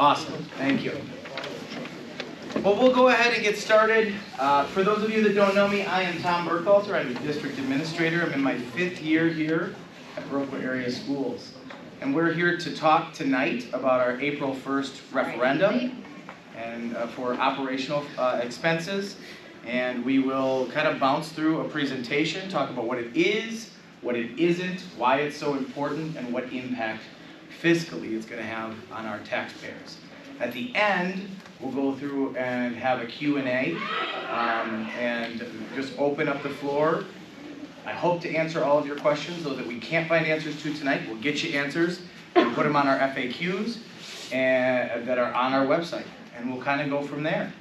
Awesome, thank you. Well, we'll go ahead and get started. For those of you that don't know me, I am Tom Burkhalter. I'm the district administrator. I'm in my 5th year here at Viroqua Area Schools. And we're here to talk tonight about our April 1st referendum and for operational expenses. And we will kind of bounce through a presentation, talk about what it is, what it isn't, why it's so important, and what impact fiscally it's going to have on our taxpayers. At the end, we'll go through and have a Q&A and just open up the floor. I hope to answer all of your questions. Those that we can't find answers to tonight, we'll get you answers and put them on our FAQs and, that are on our website. And we'll kind of go from there.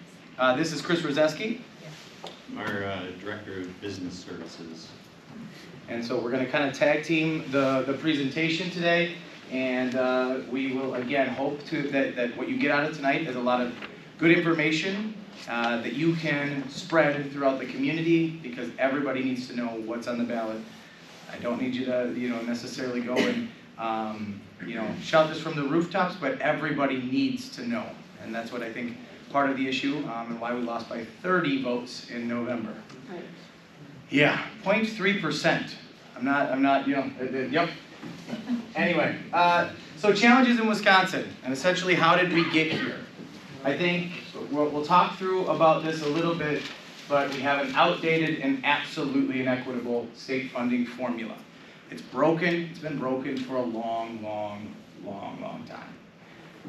This is Chris Rozeski. Our Director of Business Services. And so we're going to kind of tag team the presentation today. And we will, again, hope that what you get out of tonight is a lot of good information that you can spread throughout the community, because everybody needs to know what's on the ballot. I don't need you to, necessarily go and, shout this from the rooftops, but everybody needs to know. And that's what I think part of the issue and why we lost by 30 votes in November. Right. Yeah, 0.3%. I'm not, yep. Anyway, so challenges in Wisconsin, and essentially how did we get here? I think we'll talk through about this a little bit, but we have an outdated and absolutely inequitable state funding formula. It's broken. It's been broken for a long time.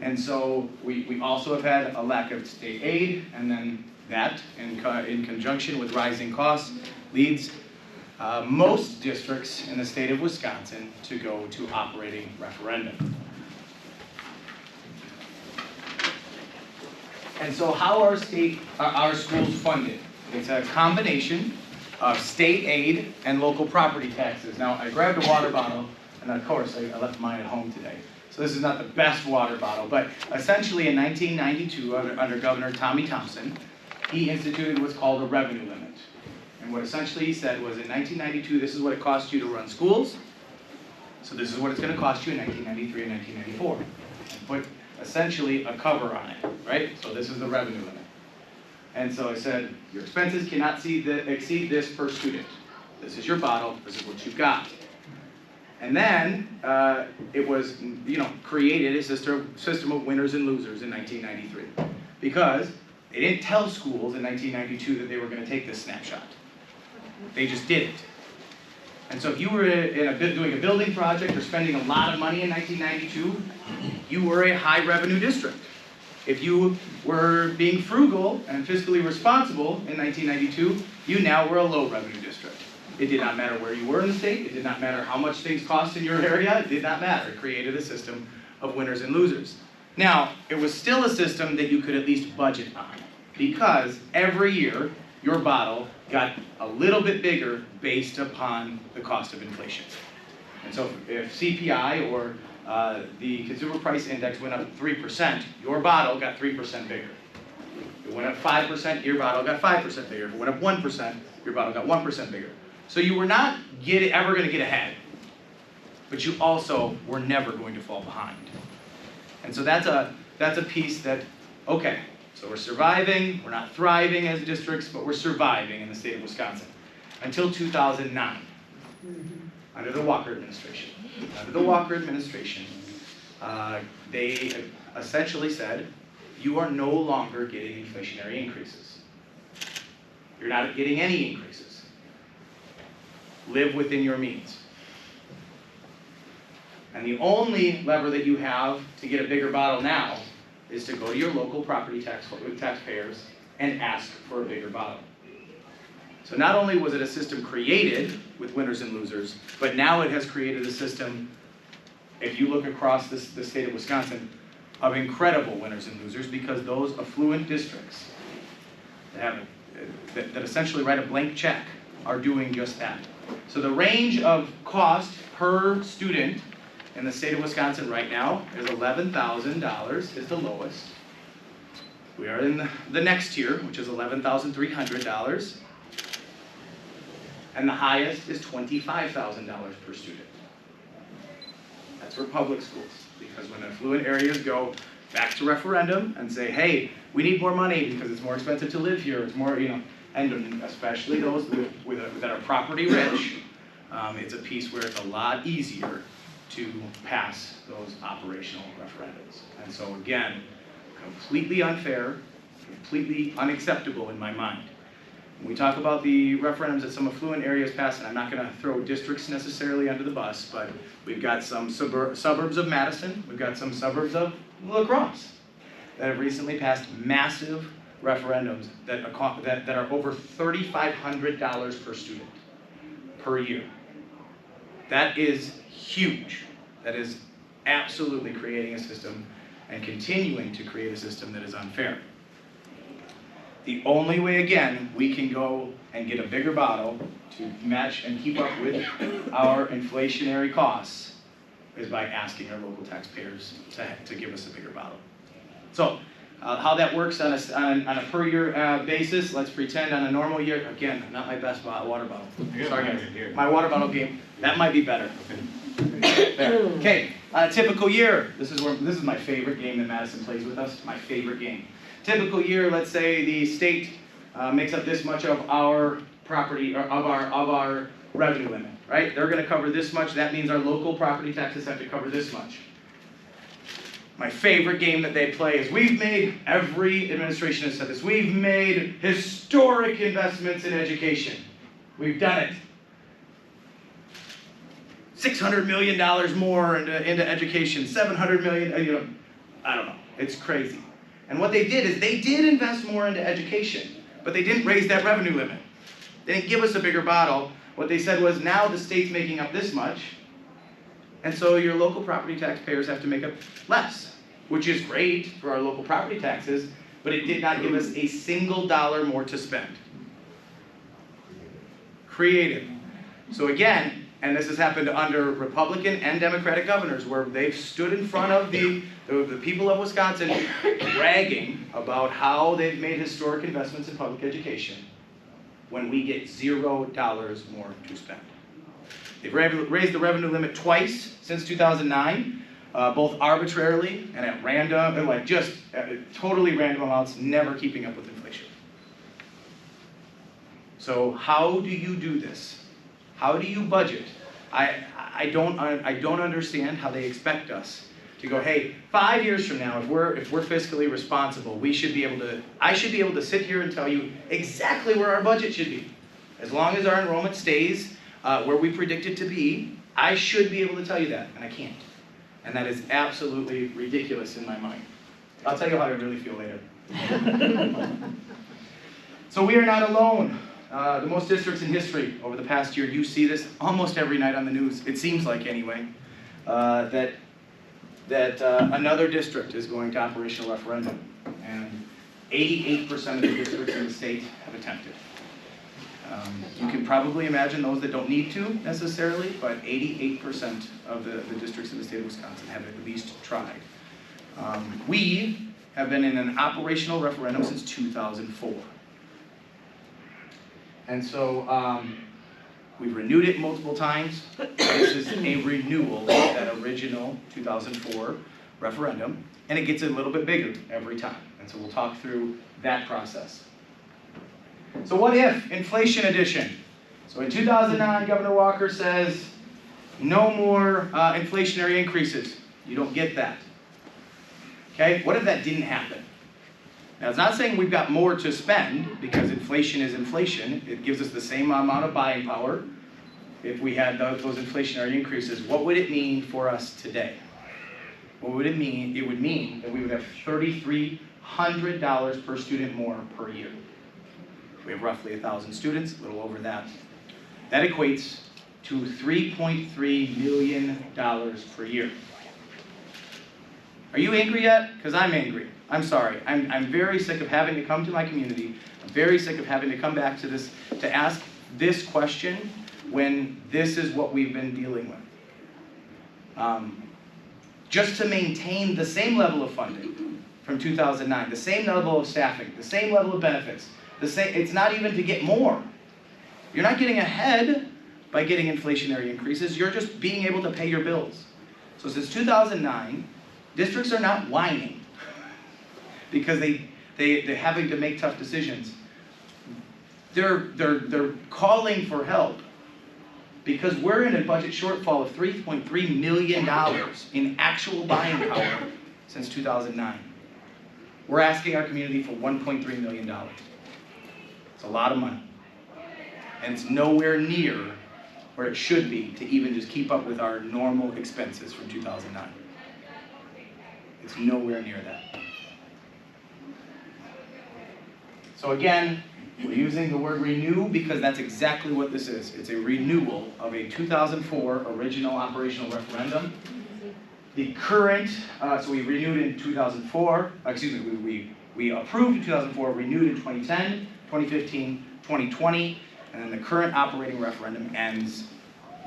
And so we also have had a lack of state aid, and then that, in conjunction with rising costs, leads most districts in the state of Wisconsin to go to operating referendum. And so how are our schools funded? It's a combination of state aid and local property taxes. Now, I grabbed a water bottle, and of course, I left mine at home today. So this is not the best water bottle, but essentially in 1992, under Governor Tommy Thompson, he instituted what's called a revenue limit. And what essentially he said was, in 1992, this is what it cost you to run schools. So this is what it's going to cost you in 1993 and 1994. And put essentially a cover on it, right? So this is the revenue limit. And so I said, your expenses cannot exceed this per student. This is your bottle. This is what you've got. And then it was, created a system of winners and losers in 1993, because they didn't tell schools in 1992 that they were going to take this snapshot. They just did it. And so if you were doing a building project or spending a lot of money in 1992, you were a high revenue district. If you were being frugal and fiscally responsible in 1992, you now were a low revenue district. It did not matter where you were in the state. It did not matter how much things cost in your area. It did not matter. It created a system of winners and losers. Now, it was still a system that you could at least budget on, because every year your bottle got a little bit bigger based upon the cost of inflation. And so if CPI or the Consumer Price Index went up 3%, your bottle got 3% bigger. If it went up 5%, your bottle got 5% bigger. If it went up 1%, your bottle got 1% bigger. So you were not ever going to get ahead, but you also were never going to fall behind. And so that's a piece that, okay, so we're surviving, we're not thriving as districts, but we're surviving in the state of Wisconsin. Until 2009, under the Walker administration. Under the Walker administration, they essentially said, you are no longer getting inflationary increases. You're not getting any increases. Live within your means. And the only lever that you have to get a bigger bottle now is to go to your local property taxpayers and ask for a bigger bottle. So not only was it a system created with winners and losers, but now it has created a system, if you look across the state of Wisconsin, of incredible winners and losers, because those affluent districts that essentially write a blank check are doing just that. So the range of cost per student in the state of Wisconsin right now is $11,000 is the lowest. We are in the next tier, which is $11,300. And the highest is $25,000 per student. That's for public schools, because when affluent areas go back to referendum and say, hey, we need more money because it's more expensive to live here, it's more, and especially those that are property rich, it's a piece where it's a lot easier to pass those operational referendums. And so again, completely unfair, completely unacceptable in my mind. When we talk about the referendums that some affluent areas pass, and I'm not going to throw districts necessarily under the bus, but we've got some suburbs of Madison, we've got some suburbs of La Crosse that have recently passed massive referendums that are over $3,500 per student per year. That is huge. That is absolutely creating a system and continuing to create a system that is unfair. The only way, again, we can go and get a bigger bottle to match and keep up with our inflationary costs is by asking our local taxpayers to give us a bigger bottle. So, how that works on a per year basis, let's pretend on a normal year, again, not my best water bottle. Sorry guys, my water bottle game, that might be better. There. Okay, on a typical year, this is my favorite game that Madison plays with us, my favorite game. Typical year, let's say the state makes up this much of our property, or of our revenue limit, right? They're going to cover this much, that means our local property taxes have to cover this much. My favorite game that they play is every administration has said this, we've made historic investments in education. We've done it. $600 million more into education, $700 million, I don't know, it's crazy. And what they did is they did invest more into education, but they didn't raise that revenue limit. They didn't give us a bigger bottle. What they said was, now the state's making up this much, and so your local property taxpayers have to make up less, which is great for our local property taxes, but it did not give us a single dollar more to spend. Creative. So again, and this has happened under Republican and Democratic governors, where they've stood in front of the people of Wisconsin bragging about how they've made historic investments in public education when we get $0 more to spend. They've raised the revenue limit twice since 2009, both arbitrarily and at random, and like just totally random amounts, never keeping up with inflation. So how do you do this? How do you budget? I don't understand how they expect us to go, hey, 5 years from now, if we're fiscally responsible, I should be able to sit here and tell you exactly where our budget should be. As long as our enrollment stays where we predict it to be, I should be able to tell you that, and I can't. And that is absolutely ridiculous in my mind. I'll tell you how I really feel later. So we are not alone. The most districts in history over the past year, you see this almost every night on the news, it seems like anyway, that another district is going to operational referendum, and 88% of the districts in the state have attempted. You can probably imagine those that don't need to necessarily, but 88% of the districts in the state of Wisconsin have at least tried. We have been in an operational referendum since 2004. And so we've renewed it multiple times. This is a renewal of that original 2004 referendum, and it gets a little bit bigger every time. And so we'll talk through that process. So what if inflation edition? So in 2009, Governor Walker says, no more inflationary increases. You don't get that. Okay, what if that didn't happen? Now, it's not saying we've got more to spend, because inflation is inflation. It gives us the same amount of buying power if we had those inflationary increases. What would it mean for us today? What would it mean? It would mean that we would have $3,300 per student more per year. We have roughly 1,000 students, a little over that. That equates to $3.3 million per year. Are you angry yet? Because I'm angry. I'm sorry. I'm very sick of having to come to my community. I'm very sick of having to come back to this, to ask this question when this is what we've been dealing with. Just to maintain the same level of funding from 2009, the same level of staffing, the same level of benefits, it's not even to get more. You're not getting ahead by getting inflationary increases. You're just being able to pay your bills. So since 2009, districts are not whining. because they're having to make tough decisions. They're calling for help because we're in a budget shortfall of $3.3 million in actual buying power since 2009. We're asking our community for $1.3 million. It's a lot of money. And it's nowhere near where it should be to even just keep up with our normal expenses from 2009. It's nowhere near that. So again, we're using the word renew because that's exactly what this is. It's a renewal of a 2004 original operational referendum. The current, so we renewed in 2004, we approved in 2004, renewed in 2010, 2015, 2020, and then the current operating referendum ends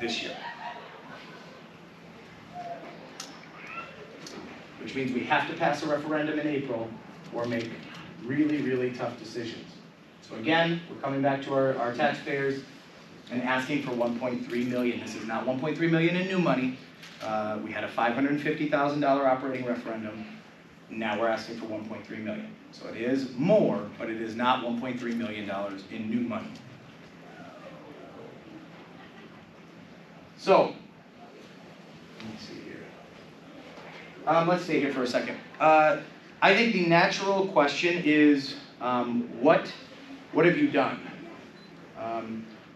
this year. Which means we have to pass a referendum in April or make really, really tough decisions. So again, we're coming back to our taxpayers and asking for $1.3 million. This is not $1.3 million in new money. We had a $550,000 operating referendum. Now we're asking for $1.3 million. So it is more, but it is not $1.3 million in new money. So, let me see here. Let's stay here for a second. I think the natural question is, what have you done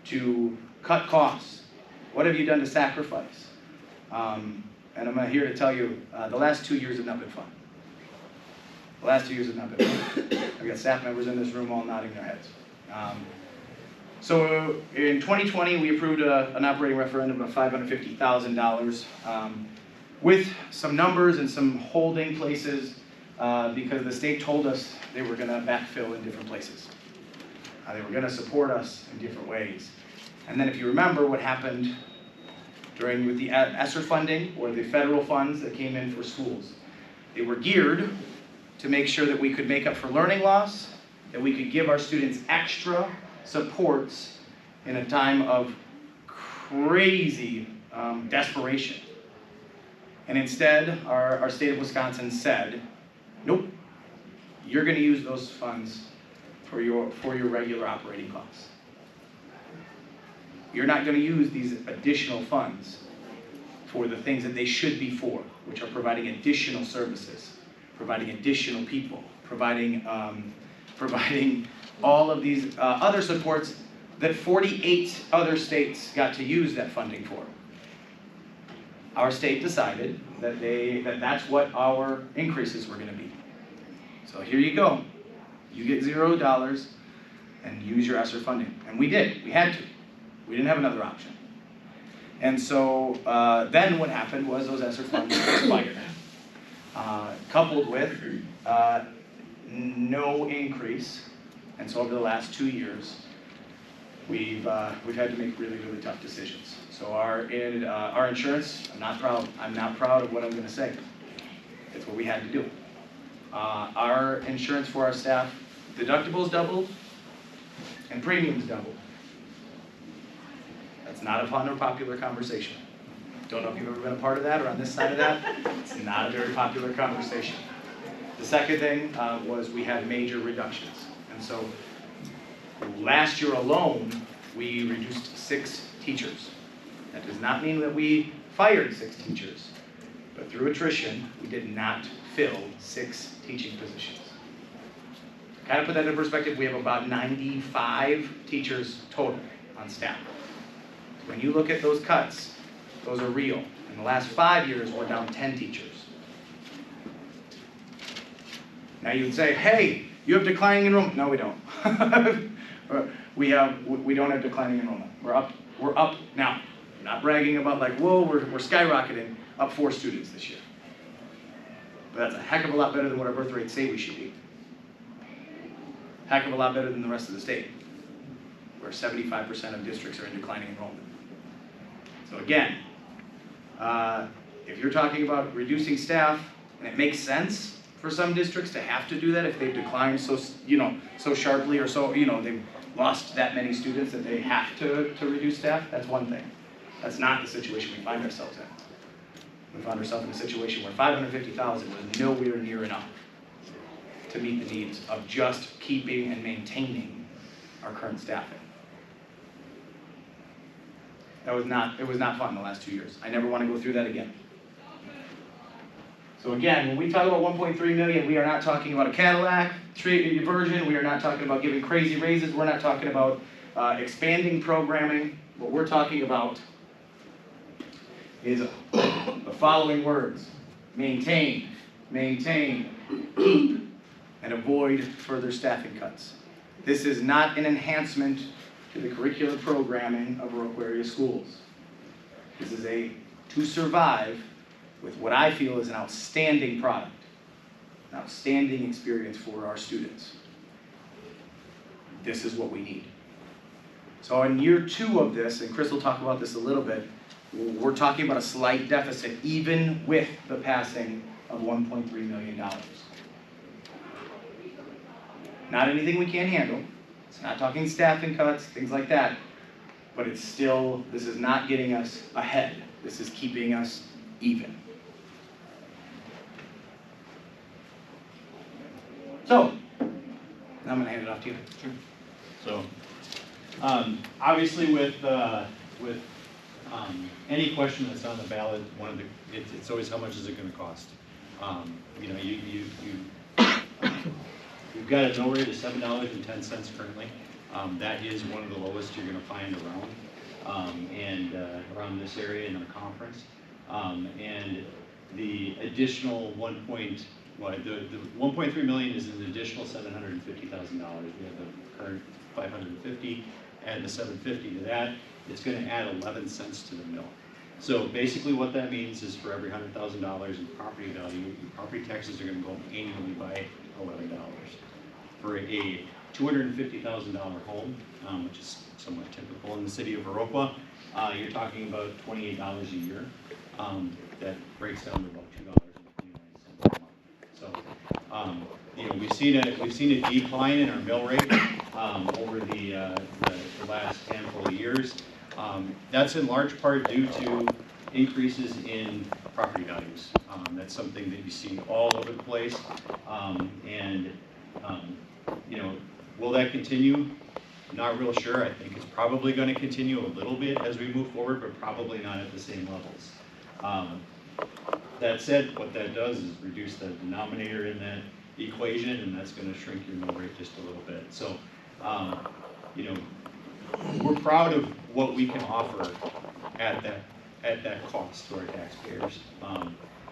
to cut costs? What have you done to sacrifice? And I'm here to tell you, the last 2 years have not been fun. The last 2 years have not been fun. I've got staff members in this room all nodding their heads. So in 2020, we approved an operating referendum of $550,000 with some numbers and some holding places because the state told us they were going to backfill in different places. They were going to support us in different ways. And then if you remember what happened with the ESSER funding or the federal funds that came in for schools, they were geared to make sure that we could make up for learning loss, that we could give our students extra supports in a time of crazy desperation. And instead, our state of Wisconsin said, nope, you're going to use those funds for your regular operating costs. You're not going to use these additional funds for the things that they should be for, which are providing additional services, providing additional people, providing all of these other supports that 48 other states got to use that funding for. Our state decided that that's what our increases were going to be. So here you go. You get $0 and use your ESSER funding. And we did. We had to. We didn't have another option. And so then what happened was those ESSER funds expired, coupled with no increase. And so over the last 2 years, we've had to make really, really tough decisions. So our insurance, I'm not proud of what I'm going to say. It's what we had to do. Our insurance for our staff, deductibles doubled and premiums doubled. That's not a fun or popular conversation. Don't know if you've ever been a part of that or on this side of that. It's not a very popular conversation. The second thing was we had major reductions. And so last year alone, we reduced 6 teachers. That does not mean that we fired 6 teachers, but through attrition, we did not fill 6 teaching positions. Kind of put that in perspective, we have about 95 teachers total on staff. When you look at those cuts, those are real. In the last 5 years, we're down 10 teachers. Now you would say, hey, you have declining enrollment. No, we don't. we don't have declining enrollment. We're up now. I'm not bragging about like, whoa, we're skyrocketing, up 4 students this year. But that's a heck of a lot better than what our birth rates say we should be. Heck of a lot better than the rest of the state, where 75% of districts are in declining enrollment. So again, if you're talking about reducing staff, and it makes sense for some districts to have to do that if they've declined so sharply or so, they've lost that many students that they have to reduce staff, that's one thing. That's not the situation we find ourselves in. We found ourselves in a situation where $550,000 was nowhere near enough to meet the needs of just keeping and maintaining our current staffing. It was not fun the last 2 years. I never want to go through that again. So again, when we talk about 1.3 million, we are not talking about a Cadillac version. We are not talking about giving crazy raises. We're not talking about expanding programming. What we're talking about is the following words: maintain, keep, and avoid further staffing cuts. This is not an enhancement to the curricular programming of Viroqua area schools. This is to survive with what I feel is an outstanding product, an outstanding experience for our students. This is what we need. So in year 2 of this, and Chris will talk about this a little bit, we're talking about a slight deficit even with the passing of $1.3 million. Not anything we can't handle. It's not talking staffing cuts, things like that. But it's still, this is not getting us ahead. This is keeping us even. So, now I'm going to hand it off to you. Sure. So, obviously with any question that's on the ballot, it's always how much is it going to cost. You know, you've got a mill rate of $7.10 currently. That is one of the lowest you're going to find around, around this area in our conference. And the additional the 1.3 million is an additional $750,000. We have the current 550, add the 750 to that, it's going to add 11 cents to the mill. So basically what that means is for every $100,000 in property value, your property taxes are going to go up annually by $11. For a $250,000 home, which is somewhat typical in the city of Viroqua, you're talking about $28 a year. That breaks down to about $2.29 a month. So, you know, we've seen a decline in our mill rate over the last handful of years. That's in large part due to increases in property values. That's something that you see all over the place, you know, will that continue? Not real sure. I think it's probably going to continue a little bit as we move forward, but probably not at the same levels. That said, what that does is reduce the denominator in that equation, and that's going to shrink your mill rate just a little bit. So, you know, we're proud of what we can offer at that cost to our taxpayers.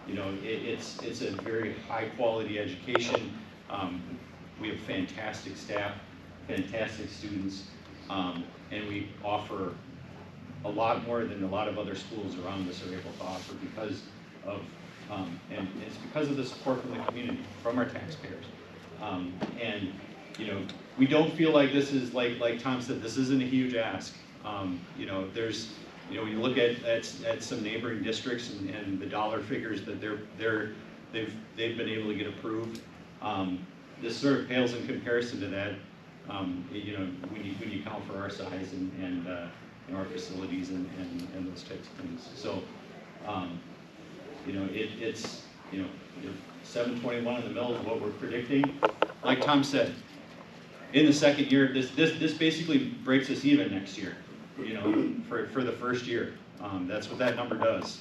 You know, it's a very high quality education. We have fantastic staff, fantastic students, and we offer a lot more than a lot of other schools around us are able to offer because of, and it's because of the support from the community, from our taxpayers. And you know, we don't feel like this is, like Tom said, this isn't a huge ask. You know, there's, you know, when you look at some neighboring districts and the dollar figures that they've been able to get approved. This sort of pales in comparison to that, you know, when you count for our size and our facilities and those types of things. So, you know, it's, you know, 721 in the mill is what we're predicting. Like Tom said, in the second year, this basically breaks us even next year, you know, for the first year. That's what that number does.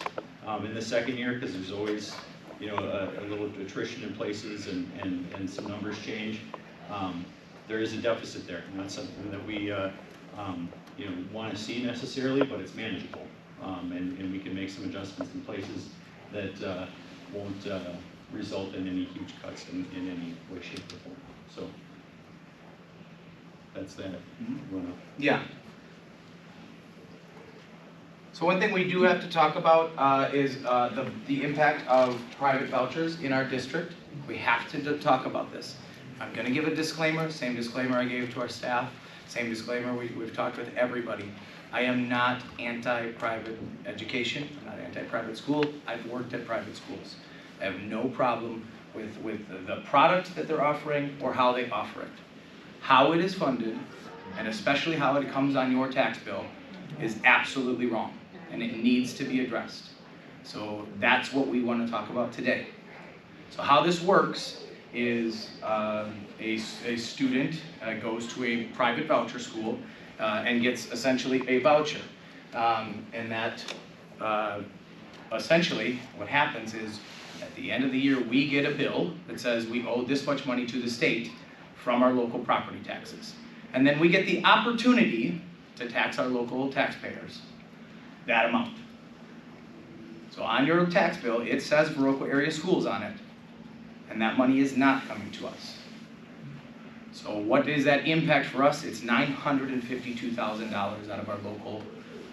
In the second year, because there's always, you know, a little attrition in places and some numbers change. There is a deficit there, not something that we you know, want to see necessarily, but it's manageable, and we can make some adjustments in places that won't result in any huge cuts in any way, shape, or form. So that's that. Yeah. So one thing we do have to talk about is the impact of private vouchers in our district. We have to talk about this. I'm going to give a disclaimer, same disclaimer I gave to our staff, same disclaimer we've talked with everybody. I am not anti-private education, I'm not anti-private school. I've worked at private schools. I have no problem with the product that they're offering or how they offer it. How it is funded, and especially how it comes on your tax bill, is absolutely wrong, and it needs to be addressed. So that's what we want to talk about today. So how this works is a student goes to a private voucher school and gets essentially a voucher. And that essentially what happens is at the end of the year we get a bill that says we owe this much money to the state from our local property taxes. And then we get the opportunity to tax our local taxpayers that amount. So on your tax bill, it says Viroqua Area Schools on it, and that money is not coming to us. So what is that impact for us? It's $952,000 out of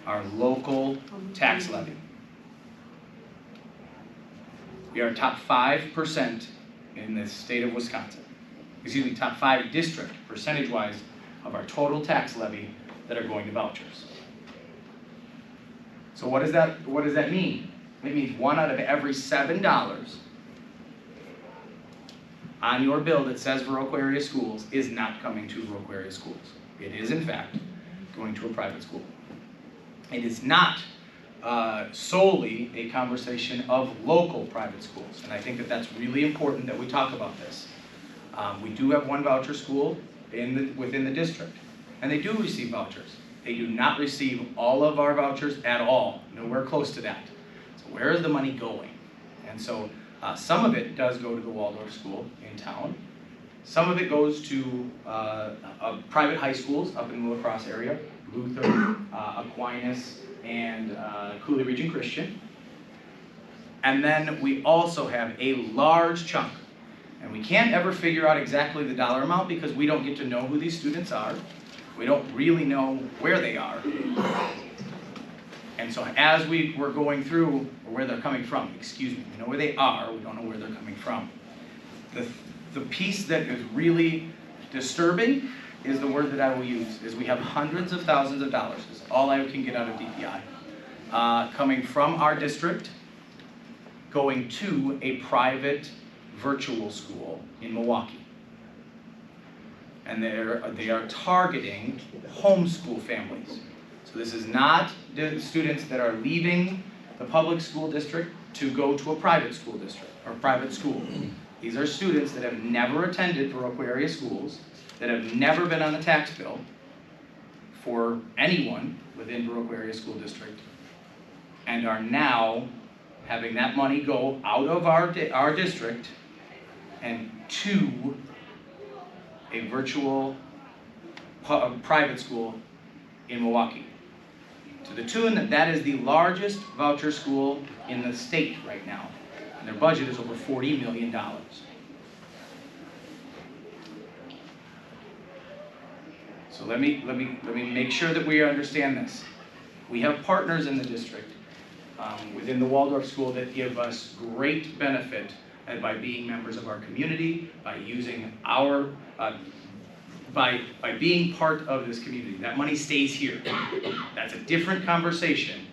our local tax levy. We are top 5% in the state of Wisconsin. Excuse me, top 5 district, percentage-wise, of our total tax levy that are going to vouchers. So what does that mean? It means 1 out of every $7 on your bill that says Viroqua Area Schools is not coming to Viroqua Area Schools. It is, in fact, going to a private school. It is not solely a conversation of local private schools, and I think that that's really important that we talk about this. We do have one voucher school within the district, and they do receive vouchers. They do not receive all of our vouchers at all, nowhere close to that. So where is the money going? And so some of it does go to the Waldorf school in town. Some of it goes to private high schools up in the La Crosse area, Luther, Aquinas, and Cooley Region Christian. And then we also have a large chunk, and we can't ever figure out exactly the dollar amount because we don't get to know who these students are. We don't really know where they are. And so as we were going through, or where they're coming from, excuse me, we know where they are, we don't know where they're coming from. The piece that is really disturbing is the word that I will use, is we have hundreds of thousands of dollars, is all I can get out of DPI, coming from our district, going to a private virtual school in Milwaukee. And they are targeting homeschool families. So this is not the students that are leaving the public school district to go to a private school district or private school. These are students that have never attended Viroqua Area Schools, that have never been on the tax bill for anyone within Viroqua Area School District, and are now having that money go out of our district and to a virtual private school in Milwaukee. To the tune that is the largest voucher school in the state right now. And their budget is over $40 million. So let me make sure that we understand this. We have partners in the district within the Waldorf school that give us great benefit by being members of our community, by using our, by being part of this community. That money stays here. That's a different conversation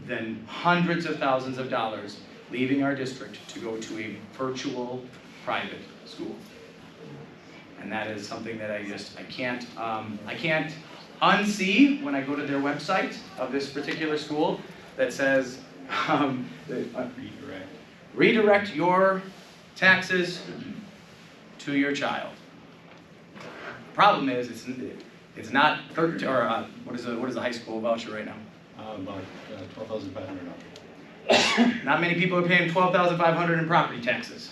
than hundreds of thousands of dollars leaving our district to go to a virtual private school. And that is something that I can't unsee when I go to their website of this particular school that says, redirect your taxes to your child. The problem is it's not 13, or what is the high school voucher right now? About $12,500. Not many people are paying $12,500 in property taxes,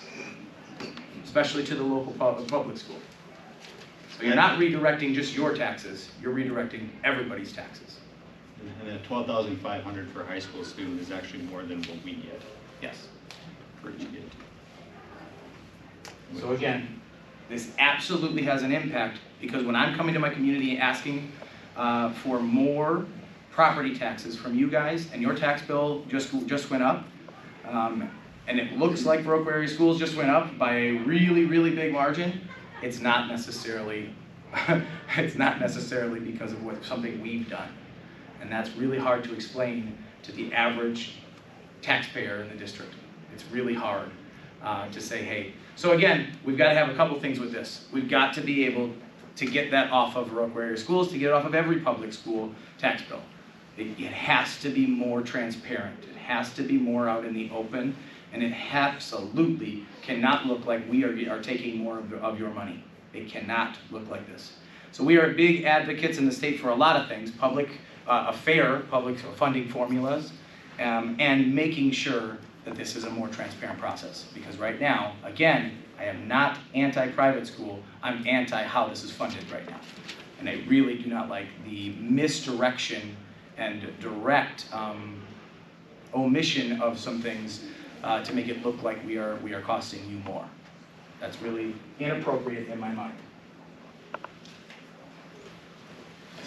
especially to the local public school. So you're not redirecting just your taxes, you're redirecting everybody's taxes. And that $12,500 for a high school student is actually more than what we get. Yes. For each kid. So again, this absolutely has an impact, because when I'm coming to my community asking for more property taxes from you guys, and your tax bill just went up, and it looks like Viroqua Area Schools just went up by a really, really big margin, it's not necessarily because of something we've done. And that's really hard to explain to the average taxpayer in the district. It's really hard to say, hey. So again, we've got to have a couple things with this. We've got to be able to get that off of Viroqua Area Schools, to get it off of every public school tax bill. It has to be more transparent. It has to be more out in the open. And it absolutely cannot look like we are taking more of your money. It cannot look like this. So we are big advocates in the state for a lot of things, fair public funding formulas, and making sure that this is a more transparent process. Because right now, again, I am not anti-private school, I'm anti how this is funded right now. And I really do not like the misdirection and direct omission of some things to make it look like we are costing you more. That's really inappropriate in my mind.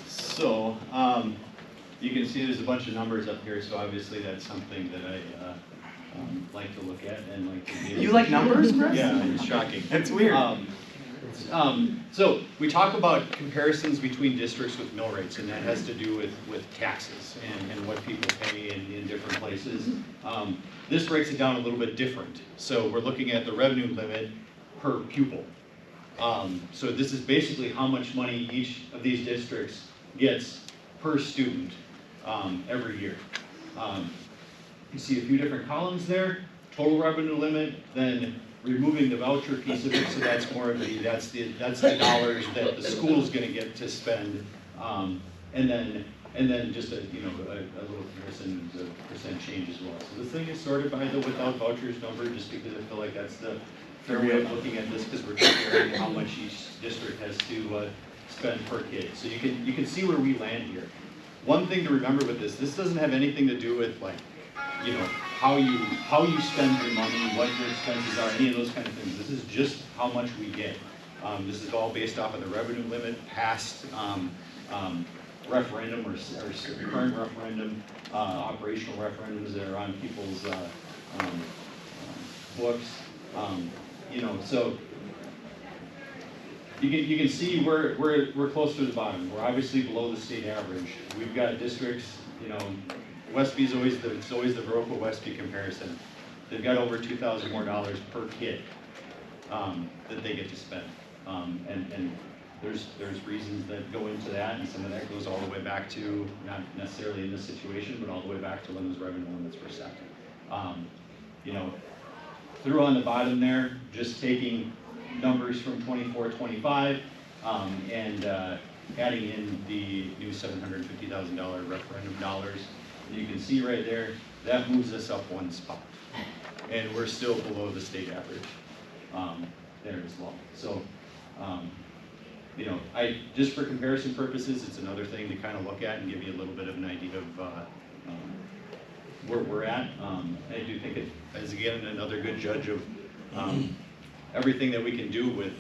So, you can see there's a bunch of numbers up here, so obviously that's something that I like to look at and like to be. You like numbers, Chris? Yeah, it's shocking. That's weird. So we talk about comparisons between districts with mill rates, and that has to do with taxes and what people pay in different places. This breaks it down a little bit different. So we're looking at the revenue limit per pupil. So this is basically how much money each of these districts gets per student every year. You see a few different columns there, total revenue limit, then removing the voucher piece of it, so that's more of that's the dollars that the school's gonna get to spend, and then just a little comparison, the percent change as well. So this thing is sorted by the without vouchers number, just because I feel like that's the fair way of looking at this, because we're comparing how much each district has to spend per kid. So you can see where we land here. One thing to remember with this doesn't have anything to do with like, how you spend your money, what your expenses are, any of those kind of things. This is just how much we get. This is all based off of the revenue limit, past referendum or current referendum, operational referendums that are on people's books. So you can see we're close to the bottom. We're obviously below the state average. We've got districts, Westby is always the Viroqua Westby comparison. They've got over $2,000 more per kid that they get to spend, and there's reasons that go into that, and some of that goes all the way back to not necessarily in this situation, but all the way back to when those revenue limits were set. Through on the bottom there, just taking numbers from 24-25 and adding in the new $750,000 referendum dollars. You can see right there, that moves us up one spot. And we're still below the state average there as well. So, just for comparison purposes, it's another thing to kind of look at and give you a little bit of an idea of where we're at. I do think it is, again, another good judge of everything that we can do with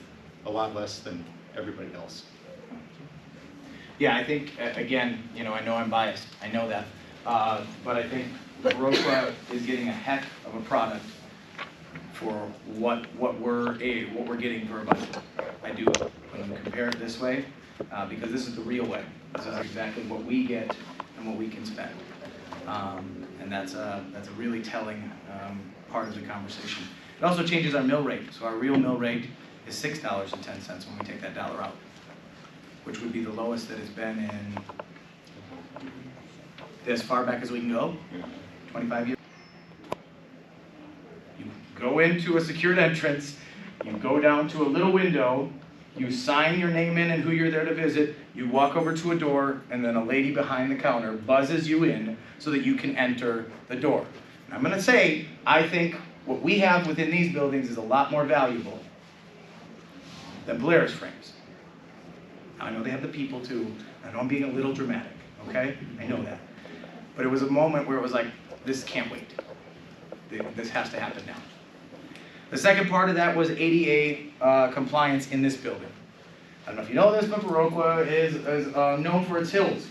a lot less than everybody else. Yeah, I think, again, I know I'm biased, I know that, but I think Viroqua is getting a heck of a product for what we're getting for a budget. I do, when you compare it this way, because this is the real way. This is exactly what we get and what we can spend, and that's a really telling part of the conversation. It also changes our mill rate. So our real mill rate is $6.10 when we take that dollar out, which would be the lowest that it's been in as far back as we can go, 25 years. You go into a secured entrance, you go down to a little window, you sign your name in and who you're there to visit, you walk over to a door, and then a lady behind the counter buzzes you in so that you can enter the door. And I'm going to say, I think what we have within these buildings is a lot more valuable than Blair's frames. I know they have the people too. I know I'm being a little dramatic, okay? I know that. But it was a moment where it was like, this can't wait. This has to happen now. The second part of that was ADA compliance in this building. I don't know if you know this, but Viroqua is known for its hills.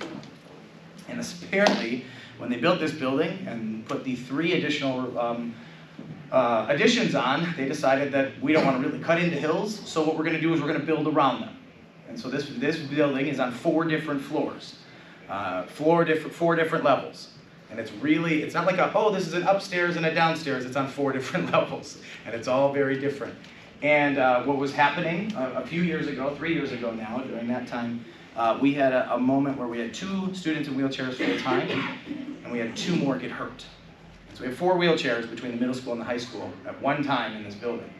And apparently, when they built this building and put the 3 additional additions on, they decided that we don't want to really cut into hills, so what we're going to do is we're going to build around them. And so this building is on 4 different floors, 4 different levels. And it's not like this is an upstairs and a downstairs, it's on 4 different levels. And it's all very different. And what was happening a few years ago, 3 years ago now, during that time, we had a moment where we had 2 students in wheelchairs full time, and we had 2 more get hurt. So we have 4 wheelchairs between the middle school and the high school at one time in this building.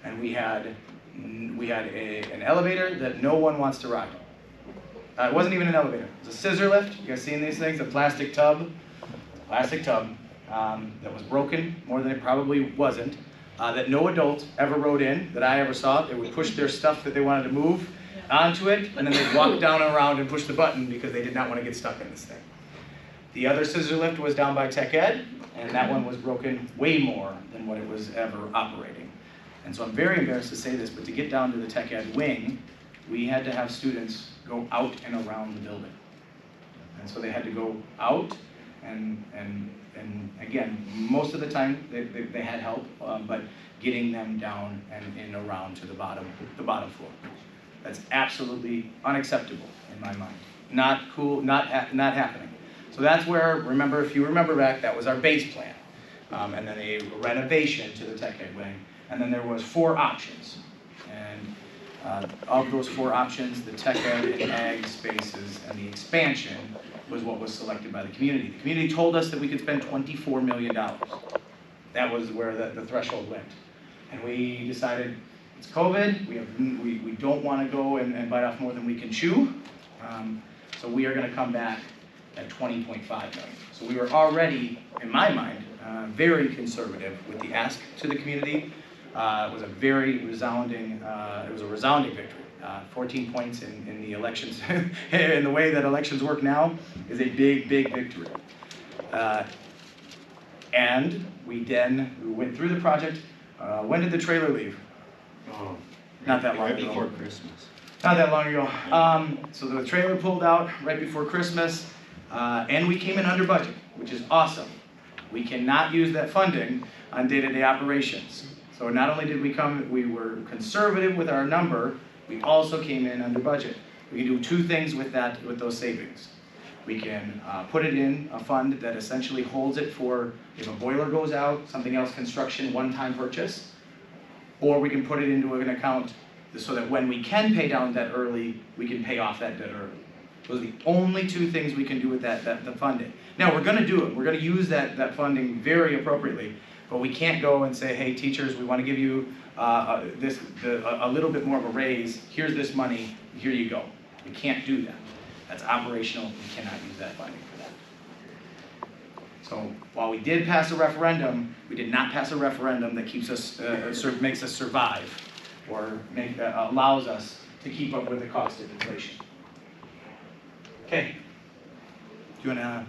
And we had an elevator that no one wants to ride. It wasn't even an elevator. It was a scissor lift. You guys seen these things? A plastic tub that was broken more than it probably wasn't. That no adult ever rode in, that I ever saw. They would push their stuff that they wanted to move onto it, and then they'd walk down and around and push the button because they did not want to get stuck in this thing. The other scissor lift was down by Tech Ed, and that one was broken way more than what it was ever operating. And so I'm very embarrassed to say this, but to get down to the Tech Ed wing, we had to have students go out and around the building. And so they had to go out, and again, most of the time they had help, but getting them down and around to the bottom floor. That's absolutely unacceptable in my mind. Not cool, not happening. So that's where, remember, if you remember back, that was our base plan. And then a renovation to the Tech Ed wing. And then there was 4 options. And of those 4 options, the Tech Ed and Ag spaces and the expansion was what was selected by the community. The community told us that we could spend $24 million. That was where the threshold went. And we decided, it's COVID, we don't want to go and bite off more than we can chew. So we are going to come back at 20.5 million. So we were already, in my mind, very conservative with the ask to the community. It was a very resounding, victory. 14 points in the elections, in the way that elections work now, is a big, big victory. And we went through the project. When did the trailer leave? Oh, Not that long right ago. before Christmas. Not that long ago. So the trailer pulled out right before Christmas, and we came in under budget, which is awesome. We cannot use that funding on day-to-day operations. So not only did we were conservative with our number, we also came in under budget. We can do 2 things with those savings. We can put it in a fund that essentially holds it for if a boiler goes out, something else, construction, one-time purchase, or we can put it into an account so that when we can pay down debt early, we can pay off that debt early. Those are the only 2 things we can do with the funding. Now, we're going to do it. We're going to use that funding very appropriately, but we can't go and say, hey, teachers, we want to give you a little bit more of a raise. Here's this money. Here you go. We can't do that. That's operational. We cannot use that funding for that. So while we did pass a referendum, we did not pass a referendum that keeps us, makes us survive, or allows us to keep up with the cost of inflation. Okay. Do you want to